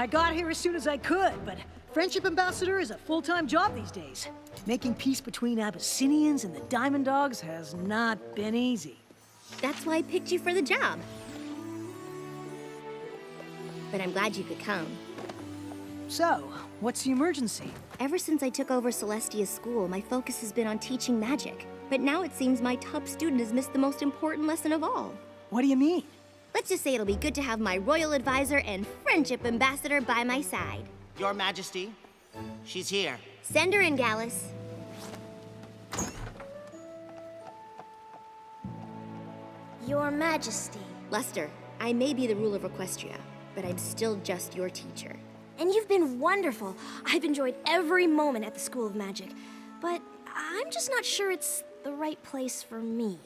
I got here as soon as I could, but Friendship Ambassador is a full-time job these days. Making peace between Abyssinians and the Diamond Dogs has not been easy. That's why I picked you for the job. But I'm glad you could come. So, what's the emergency? Ever since I took over Celestia's school, my focus has been on teaching magic. But now it seems my top student has missed the most important lesson of all. What do you mean? Let's just say it'll be good to have my royal advisor and friendship ambassador by my side. Your Majesty, she's here. Send her in, Gallus. Your Majesty. Luster, I may be the ruler of Equestria, but I'm still just your teacher. And you've been wonderful. I've enjoyed every moment at the School of Magic. But I'm just not sure it's the right place for me.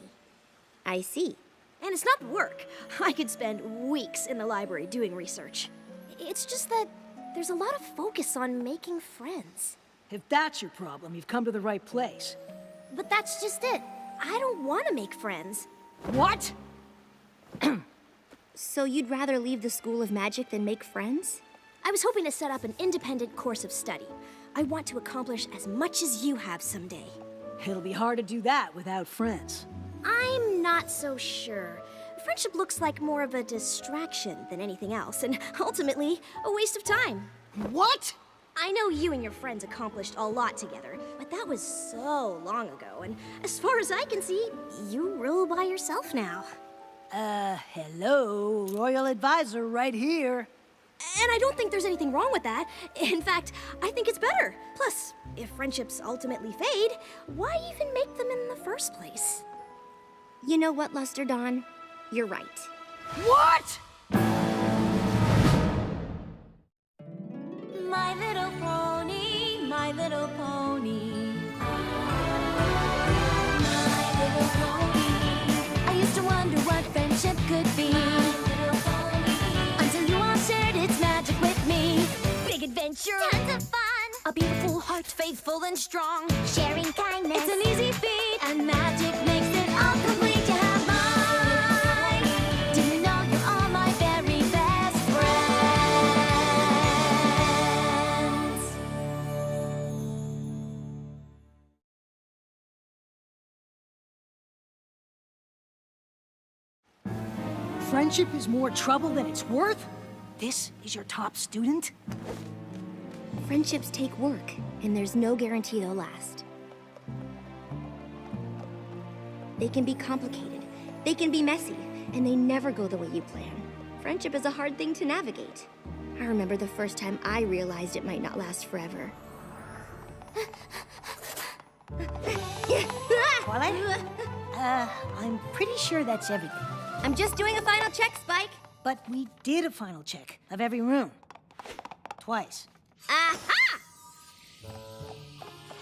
I see. And it's not work. I could spend weeks in the library doing research. It's just that there's a lot of focus on making friends. If that's your problem, you've come to the right place. But that's just it. I don't want to make friends. What? So you'd rather leave the School of Magic than make friends? I was hoping to set up an independent course of study. I want to accomplish as much as you have someday. It'll be hard to do that without friends. I'm not so sure. Friendship looks like more of a distraction than anything else, and ultimately, a waste of time. What? I know you and your friends accomplished a lot together, but that was so long ago, and as far as I can see, you rule by yourself now. Hello, Royal Advisor right here. And I don't think there's anything wrong with that. In fact, I think it's better. Plus, if friendships ultimately fade, why even make them in the first place? You know what, Luster Dawn? You're right. What? My little pony, my little pony. My little pony. I used to wonder what friendship could be. My little pony. Until you all shared its magic with me. Big adventure. Tons of fun. A beautiful heart, faithful and strong. Sharing kindness. It's an easy feat. And magic makes it all complete. You have mine. Do you know you're all my very best friends? Friendship is more trouble than it's worth? This is your top student? Friendships take work, and there's no guarantee they'll last. They can be complicated, they can be messy, and they never go the way you plan. Friendship is a hard thing to navigate. I remember the first time I realized it might not last forever. Twilight? I'm pretty sure that's everything. I'm just doing a final check, Spike. But we did a final check of every room. Twice. Aha!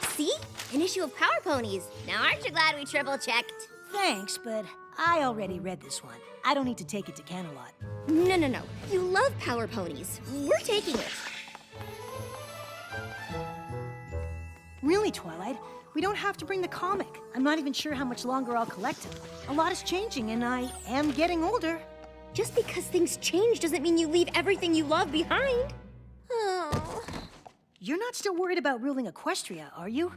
See? An issue of Power Ponies. Now aren't you glad we triple-checked? Thanks, but I already read this one. I don't need to take it to Camelot. No. You love Power Ponies. We're taking it. Really, Twilight? We don't have to bring the comic. I'm not even sure how much longer I'll collect it. A lot is changing, and I am getting older. Just because things change doesn't mean you leave everything you love behind. Oh. You're not still worried about ruling Equestria, are you?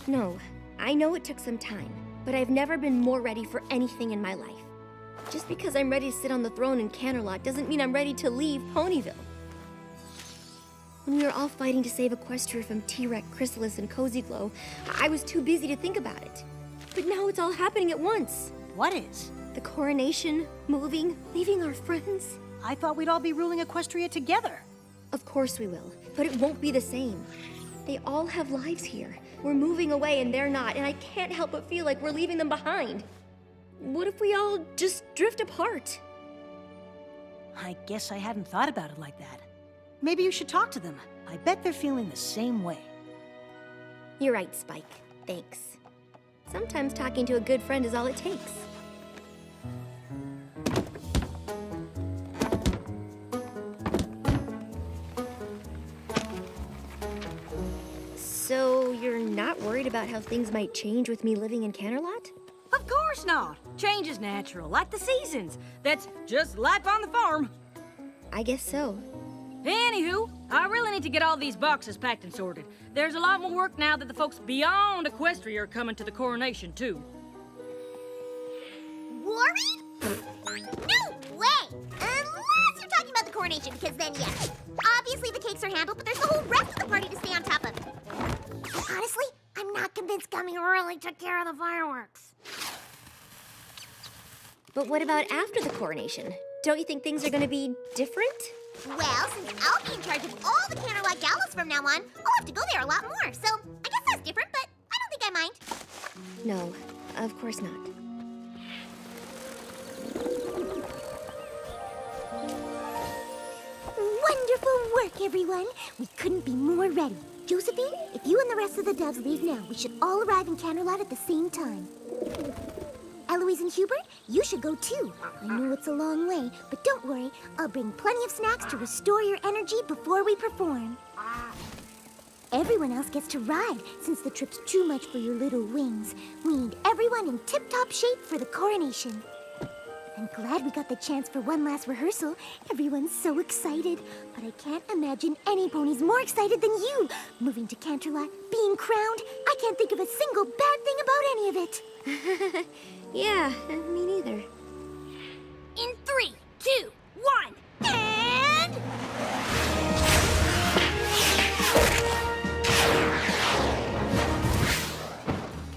No, I know it took some time, but I've never been more ready for anything in my life. Just because I'm ready to sit on the throne in Canterlot doesn't mean I'm ready to leave Ponyville. When we were all fighting to save Equestria from T-Rex, Chrysalis, and Cozy Glow, I was too busy to think about it. But now it's all happening at once. What is? The coronation, moving, leaving our friends. I thought we'd all be ruling Equestria together. Of course we will, but it won't be the same. They all have lives here. We're moving away and they're not, and I can't help but feel like we're leaving them behind. What if we all just drift apart? I guess I hadn't thought about it like that. Maybe you should talk to them. I bet they're feeling the same way. You're right, Spike. Thanks. Sometimes talking to a good friend is all it takes. So, you're not worried about how things might change with me living in Canterlot? Of course not. Change is natural, like the seasons. That's just life on the farm. I guess so. Anywho, I really need to get all these boxes packed and sorted. There's a lot more work now that the folks beyond Equestria are coming to the coronation, too. Worried? No way! Unless you're talking about the coronation, because then yes. Obviously the cakes are handled, but there's the whole rest of the party to stay on top of. Honestly, I'm not convinced Gummy really took care of the fireworks. But what about after the coronation? Don't you think things are gonna be different? Well, since I'll be in charge of all the Canterlot Gallows from now on, I'll have to go there a lot more. So I guess that's different, but I don't think I mind. No, of course not. Wonderful work, everyone. We couldn't be more ready. Josephine, if you and the rest of the doves leave now, we should all arrive in Canterlot at the same time. Eloise and Hubert, you should go too. I know it's a long way, but don't worry. I'll bring plenty of snacks to restore your energy before we perform. Everyone else gets to ride, since the trip's too much for your little wings. We need everyone in tip-top shape for the coronation. I'm glad we got the chance for one last rehearsal. Everyone's so excited. But I can't imagine any ponies more excited than you. Moving to Canterlot, being crowned, I can't think of a single bad thing about any of it. Yeah, me neither. In 3, 2, 1, and...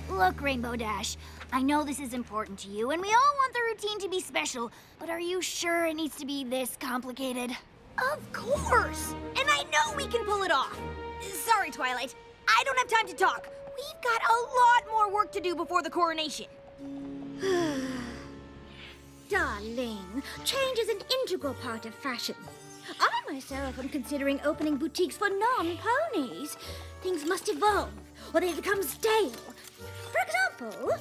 Look, Rainbow Dash, I know this is important to you, and we all want the routine to be special, but are you sure it needs to be this complicated? Of course! And I know we can pull it off. Sorry, Twilight. I don't have time to talk. We've got a lot more work to do before the coronation. Darling, change is an integral part of fashion. I myself am considering opening boutiques for non-ponies. Things must evolve, or they become stale. For example,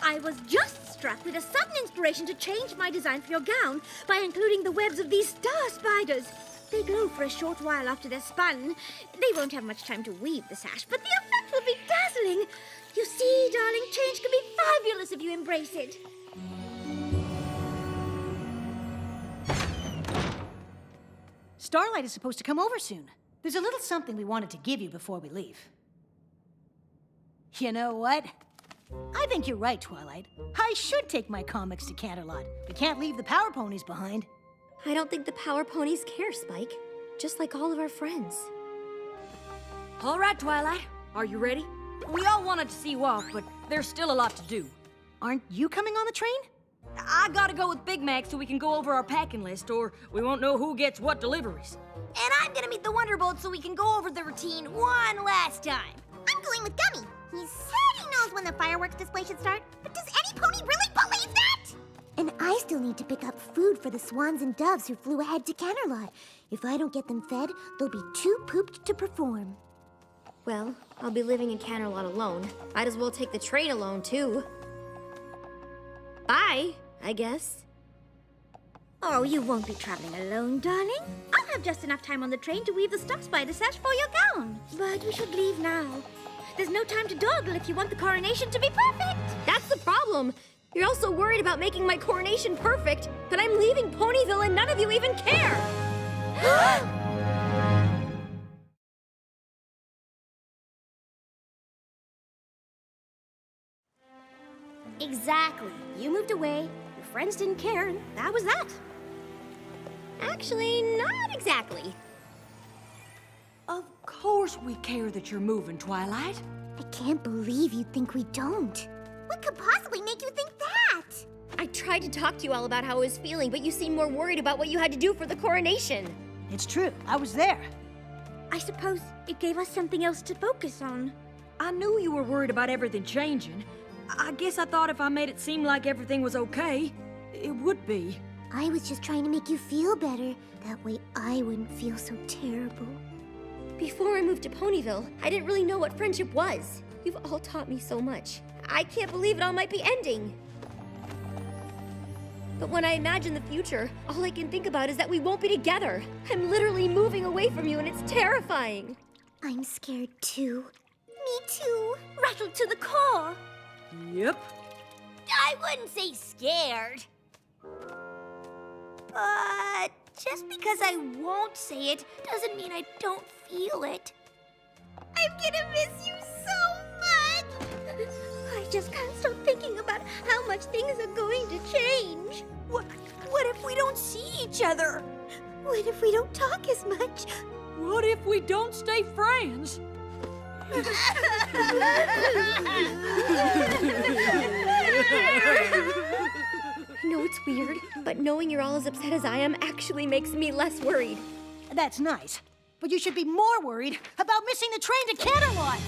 I was just struck with a sudden inspiration to change my design for your gown by including the webs of these star spiders. They glow for a short while after they're spun. They won't have much time to weave the sash, but the effect will be dazzling. You see, darling, change can be fabulous if you embrace it. Starlight is supposed to come over soon. There's a little something we wanted to give you before we leave. You know what? I think you're right, Twilight. I should take my comics to Canterlot. We can't leave the Power Ponies behind. I don't think the Power Ponies care, Spike. Just like all of our friends. All right, Twilight. Are you ready? We all wanted to see you off, but there's still a lot to do. Aren't you coming on the train? I gotta go with Big Mac so we can go over our packing list, or we won't know who gets what deliveries. And I'm gonna meet the Wonderbolt so we can go over the routine one last time. I'm going with Gummy. He said he knows when the fireworks display should start, but does any pony really believe that? And I still need to pick up food for the swans and doves who flew ahead to Canterlot. If I don't get them fed, they'll be too pooped to perform. Well, I'll be living in Canterlot alone. Might as well take the train alone, too. Bye, I guess. Oh, you won't be traveling alone, darling. I'll have just enough time on the train to weave the star spider sash for your gown. But you should leave now. There's no time to dawdle if you want the coronation to be perfect. That's the problem. You're all so worried about making my coronation perfect, but I'm leaving Ponyville and none of you even care. Exactly. You moved away, your friends didn't care, and that was that. Actually, not exactly. Of course we care that you're moving, Twilight. I can't believe you think we don't. What could possibly make you think that? I tried to talk to you all about how I was feeling, but you seemed more worried about what you had to do for the coronation. It's true. I was there. I suppose it gave us something else to focus on. I knew you were worried about everything changing. I guess I thought if I made it seem like everything was okay, it would be. I was just trying to make you feel better. That way I wouldn't feel so terrible. Before I moved to Ponyville, I didn't really know what friendship was. You've all taught me so much. I can't believe it all might be ending. But when I imagine the future, all I can think about is that we won't be together. I'm literally moving away from you, and it's terrifying. I'm scared too. Me too. Rattled to the core. Yep. I wouldn't say scared. But Just because I won't say it doesn't mean I don't feel it. I'm gonna miss you so much! I just can't stop thinking about how much things are going to change. What if we don't see each other? What if we don't talk as much? What if we don't stay friends? I know it's weird, but knowing you're all as upset as I am actually makes me less worried. That's nice. But you should be more worried about missing the train to Canterlot.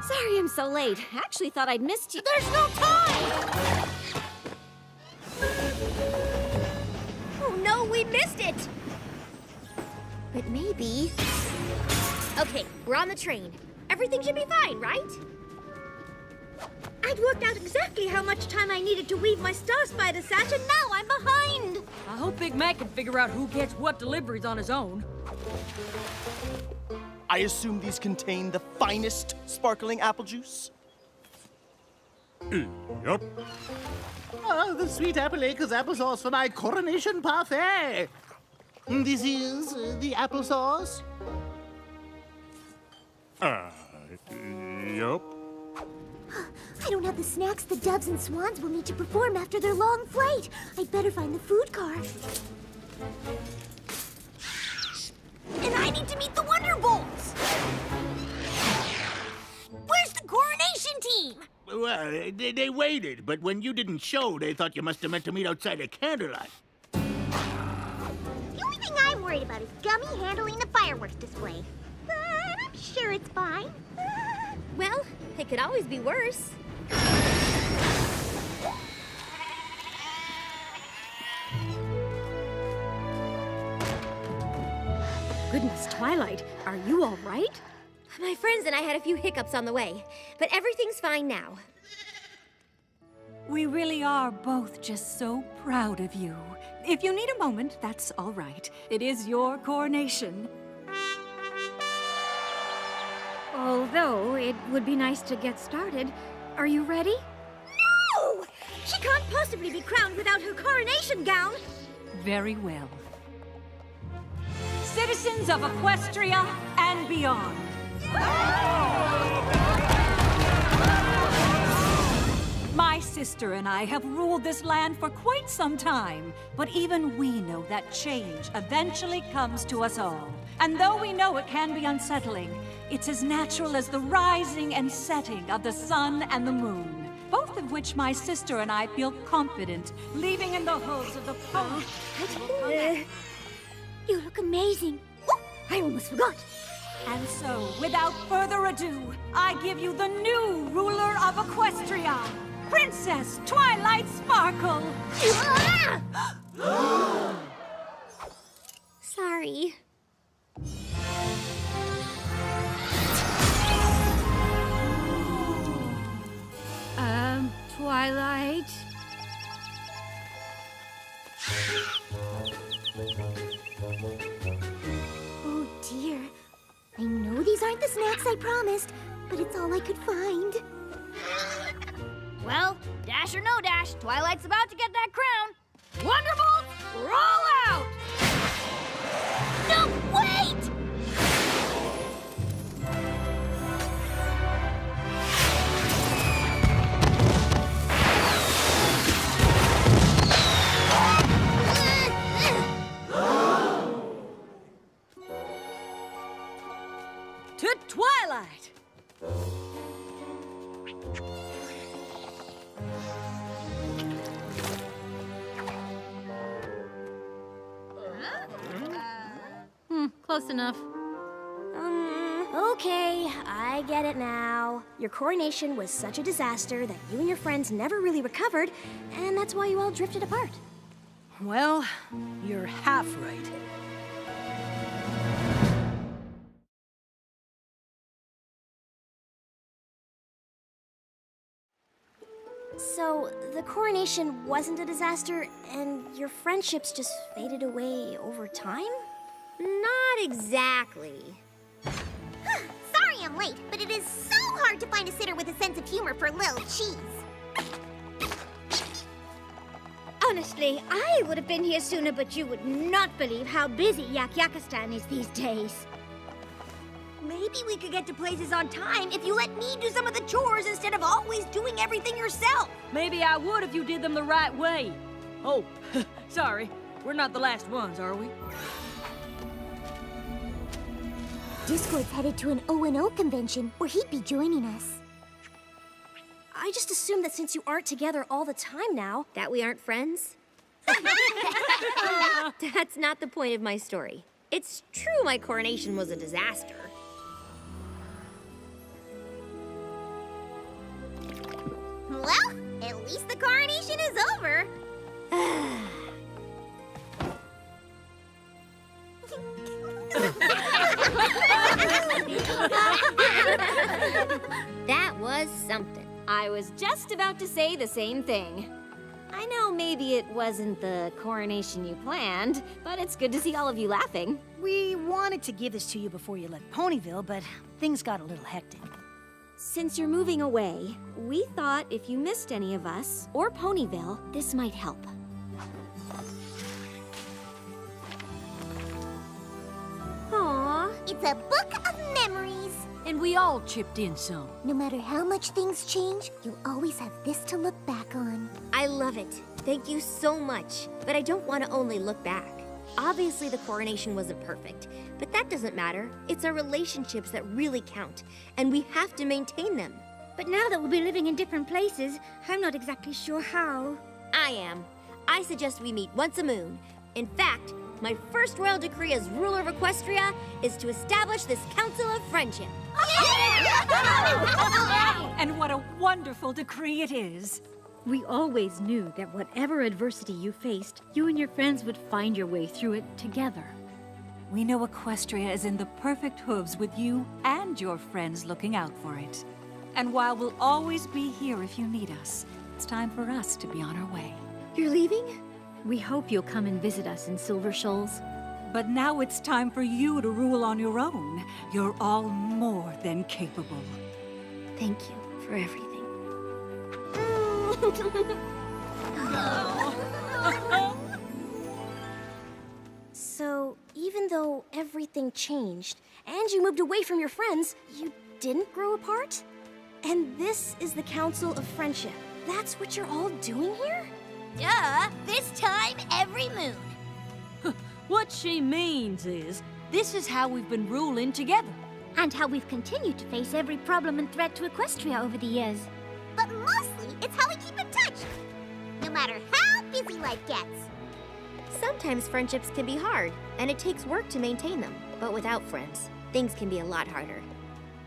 Sorry I'm so late. Actually thought I'd missed you. There's no time! Oh no, we missed it! But maybe... Okay, we're on the train. Everything should be fine, right? I'd worked out exactly how much time I needed to weave my star spider sash, and now I'm behind. I hope Big Mac can figure out who gets what deliveries on his own. I assume these contain the finest sparkling apple juice? Yup. Oh, the sweet apple acres applesauce for my coronation parfait. This is the applesauce. Yup. I don't have the snacks the doves and swans will need to perform after their long flight. I'd better find the food car. And I need to meet the Wonderbolts! Where's the coronation team? Well, they waited, but when you didn't show, they thought you must have meant to meet outside of Canterlot. The only thing I'm worried about is Gummy handling the fireworks display. But I'm sure it's fine. Well, it could always be worse. Goodness, Twilight, are you all right? My friends and I had a few hiccups on the way, but everything's fine now. We really are both just so proud of you. If you need a moment, that's all right. It is your coronation. Although it would be nice to get started. Are you ready? No! She can't possibly be crowned without her coronation gown. Very well. Citizens of Equestria and beyond. My sister and I have ruled this land for quite some time, but even we know that change eventually comes to us all. And though we know it can be unsettling, it's as natural as the rising and setting of the sun and the moon, both of which my sister and I feel confident leaving in the hooves of the post. You look amazing. Oh, I almost forgot. And so, without further ado, I give you the new ruler of Equestria, Princess Twilight Sparkle! Sorry. Twilight? Oh dear. I know these aren't the snacks I promised, but it's all I could find. Well, dash or no dash, Twilight's about to get that crown. Wonderbolts, roll out! No, wait! To Twilight! Close enough. Okay, I get it now. Your coronation was such a disaster that you and your friends never really recovered, and that's why you all drifted apart. Well, you're half right. So, the coronation wasn't a disaster, and your friendships just faded away over time? Not exactly. Sorry I'm late, but it is so hard to find a sitter with a sense of humor for little cheese. Honestly, I would have been here sooner, but you would not believe how busy Yak-Yakistan is these days. Maybe we could get to places on time if you let me do some of the chores instead of always doing everything yourself. Maybe I would if you did them the right way. Oh, sorry. We're not the last ones, are we? Discord's headed to an O&O convention where he'd be joining us. I just assumed that since you aren't together all the time now, that we aren't friends. That's not the point of my story. It's true my coronation was a disaster. Well, at least the coronation is over. That was something. I was just about to say the same thing. I know maybe it wasn't the coronation you planned, but it's good to see all of you laughing. We wanted to give this to you before you left Ponyville, but things got a little hectic. Since you're moving away, we thought if you missed any of us, or Ponyville, this might help. Aww. It's a book of memories. And we all chipped in some. No matter how much things change, you'll always have this to look back on. I love it. Thank you so much. But I don't want to only look back. Obviously, the coronation wasn't perfect, but that doesn't matter. It's our relationships that really count, and we have to maintain them. But now that we'll be living in different places, I'm not exactly sure how. I am. I suggest we meet once a moon. In fact, my first royal decree as ruler of Equestria is to establish this Council of Friendship. And what a wonderful decree it is. We always knew that whatever adversity you faced, you and your friends would find your way through it together. We know Equestria is in the perfect hooves with you and your friends looking out for it. And while we'll always be here if you need us, it's time for us to be on our way. You're leaving? We hope you'll come and visit us in Silver Shoals. But now it's time for you to rule on your own. You're all more than capable. Thank you for everything. So, even though everything changed, and you moved away from your friends, you didn't grow apart? And this is the Council of Friendship. That's what you're all doing here? Duh, this time every moon. What she means is, this is how we've been ruling together. And how we've continued to face every problem and threat to Equestria over the years. But mostly, it's how we keep in touch. No matter how busy life gets. Sometimes friendships can be hard, and it takes work to maintain them. But without friends, things can be a lot harder.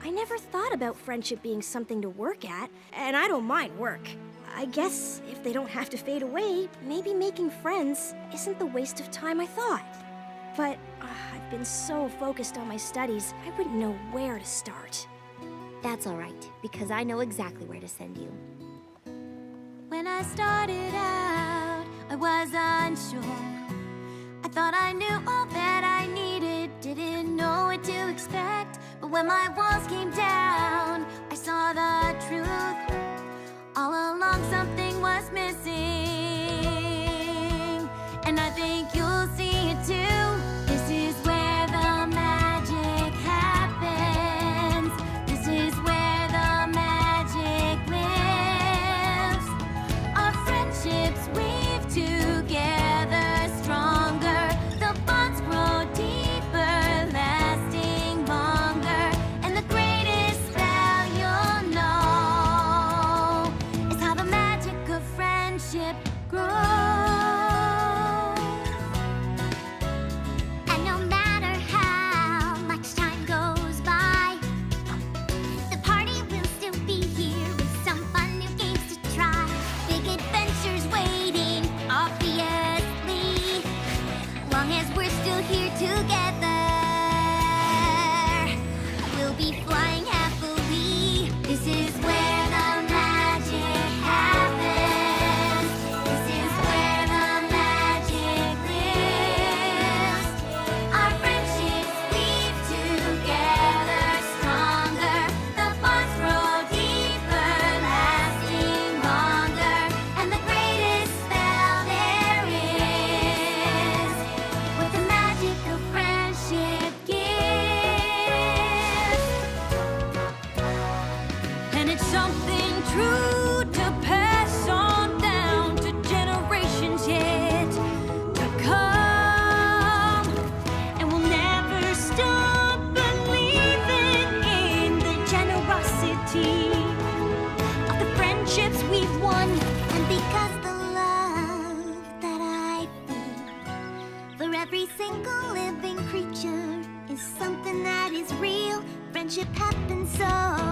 I never thought about friendship being something to work at, and I don't mind work. I guess if they don't have to fade away, maybe making friends isn't the waste of time I thought. But I've been so focused on my studies, I wouldn't know where to start. That's all right, because I know exactly where to send you. When I started out, I was unsure. I thought I knew all that I needed, didn't know what to expect. But when my walls came down, I saw the truth. All along something was missing, and I think you'll see it too. This is where the magic happens. This is where the magic lives. Our friendships weave together stronger. The bonds grow deeper, lasting longer. And the greatest spell you'll know is how the magic of friendship grows. And no matter how much time goes by, the party will still be here with some fun new games to try. Big adventures waiting, obviously, long as we're still here together. We'll be flying happily. This is where the magic happens. This is where the magic lives. Our friendships weave together stronger. The bonds grow deeper, lasting longer. And the greatest spell there something true to pass on down to generations yet to come. And we'll never stop believing in the generosity of the friendships we've won. And because the love that I feel for every single living creature is something that is real, friendship happens so